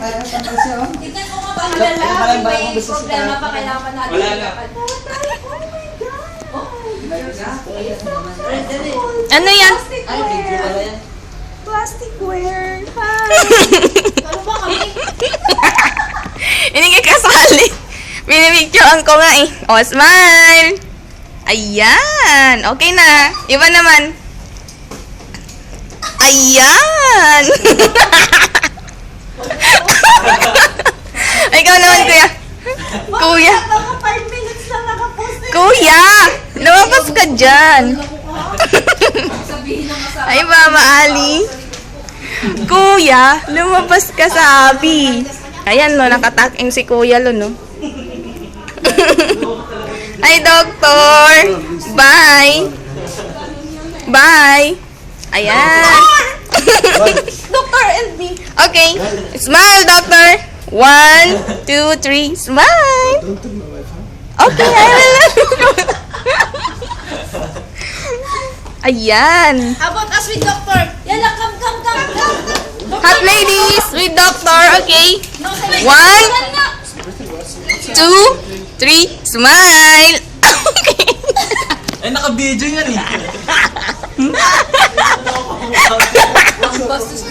Tignan ko nga ba malala, may problema pa kailangan natin. Wala na. Ano yan? Ay, video pala yan. Plasticware. Hi. Ano ba kami? Hindi ka kasali. Pinipicturean ko nga eh. Oh, smile. Ayan. Okay na. Iba naman. Ayan. Ikaw naman, kuya. Kuya. Mga 5 minutes lang nakapost eh. Kuya. Lumabas ka dyan. Sabihin ng masama. Ay, Mama Ali. Kuya, lumabas ka sa abi. Ayan, no, nakataking si Kuya, lo, no? Ay, Doctor. Bye. Bye. Ayan. Dr. and me. Okay. Smile, Doctor. 1, 2, 3. Smile. Okay, I will. Ayan. How about us with Doctor? Yala, come. Hot ladies with Doctor. Okay. No, 1, 2, 3. Smile. Okay. Ay, naka-video yan eh. Bastos